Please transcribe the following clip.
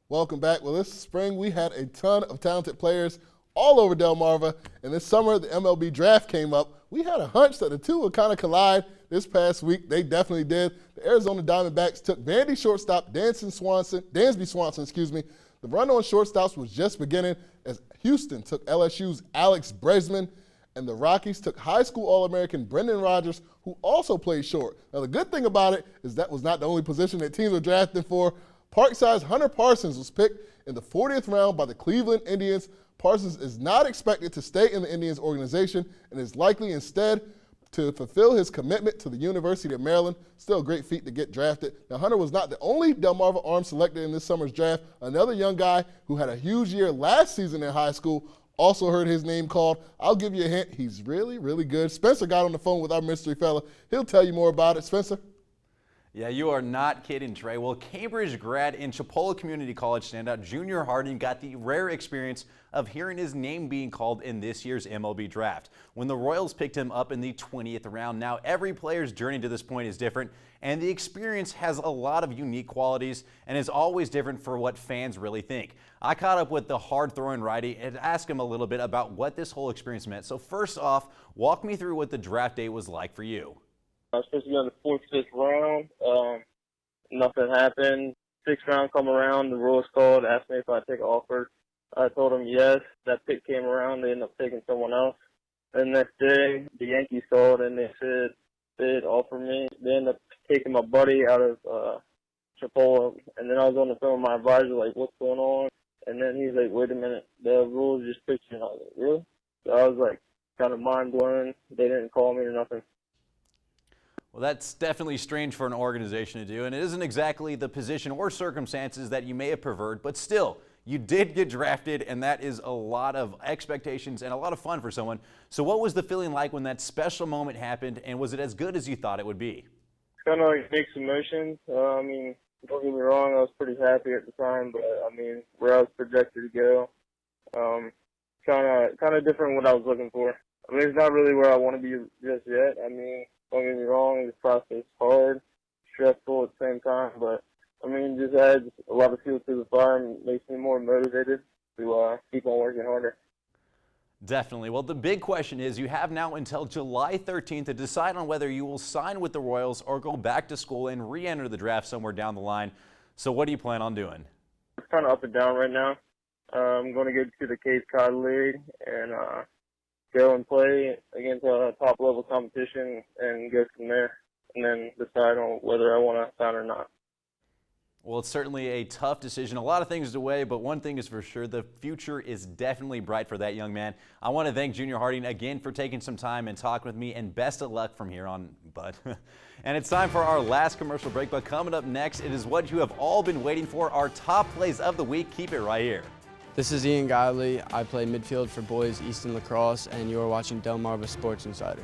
Welcome back. Well, this spring we had a ton of talented players all over Delmarva, and this summer the MLB draft came up. We had a hunch that the two would kind of collide this past week. They definitely did. The Arizona Diamondbacks took Vandy shortstop Dansby Swanson. The run on shortstops was just beginning as Houston took LSU's Alex Bregman, and the Rockies took high school All-American Brendan Rodgers, who also played short. Now, the good thing about it is that was not the only position that teams were drafting for. Parkside's Hunter Parsons was picked in the 40th round by the Cleveland Indians. Parsons is not expected to stay in the Indians organization and is likely instead to fulfill his commitment to the University of Maryland. Still a great feat to get drafted. Now, Hunter was not the only Delmarva arm selected in this summer's draft. Another young guy who had a huge year last season in high school also heard his name called. I'll give you a hint. He's really, really good. Spencer got on the phone with our mystery fella. He'll tell you more about it. Spencer? Yeah, you are not kidding, Trey. Well, Cambridge grad and Chipola Community College standout Junior Harding got the rare experience of hearing his name being called in this year's MLB draft. When the Royals picked him up in the 20th round, now every player's journey to this point is different, and the experience has a lot of unique qualities and is always different for what fans really think. I caught up with the hard-throwing righty and asked him a little bit about what this whole experience meant. So first off, walk me through what the draft day was like for you. I was supposed to be on the fourth, fifth round. Nothing happened. Sixth round come around. The Royals called, asked me if I'd take an offer. I told them yes. That pick came around. They ended up taking someone else. And the next day, the Yankees called and they said they'd offer me. They ended up taking my buddy out of Chipola. And then I was on the phone with my advisor, like, what's going on? And then he's like, wait a minute, the Royals just picked you. And I was like, really? So I was like, kind of mind blown. They didn't call me or nothing. Well, that's definitely strange for an organization to do, and it isn't exactly the position or circumstances that you may have preferred, but still, you did get drafted, and that is a lot of expectations and a lot of fun for someone. So what was the feeling like when that special moment happened, and was it as good as you thought it would be? It's kind of like mixed emotions. I mean, don't get me wrong, I was pretty happy at the time, but I mean, where I was projected to go, kind of different what I was looking for. I mean, it's not really where I want to be just yet. I mean, don't get me wrong, this process is hard, stressful at the same time, but I mean, just adds a lot of fuel to the fire and makes me more motivated to keep on working harder. Definitely. Well, the big question is you have now until July 13th to decide on whether you will sign with the Royals or go back to school and re-enter the draft somewhere down the line. So what do you plan on doing? It's kind of up and down right now. I'm going to get to the Cape Cod League and go and play against a top-level competition and go from there, and then decide on whether I want to sign or not. Well, it's certainly a tough decision. A lot of things to weigh, but one thing is for sure, the future is definitely bright for that young man. I want to thank Junior Harding again for taking some time and talking with me, and best of luck from here on, bud. And it's time for our last commercial break, but coming up next, it is what you have all been waiting for, our top plays of the week. Keep it right here. This is Ian Godley. I play midfield for boys Easton Lacrosse, and you are watching Delmarva Sports Insider.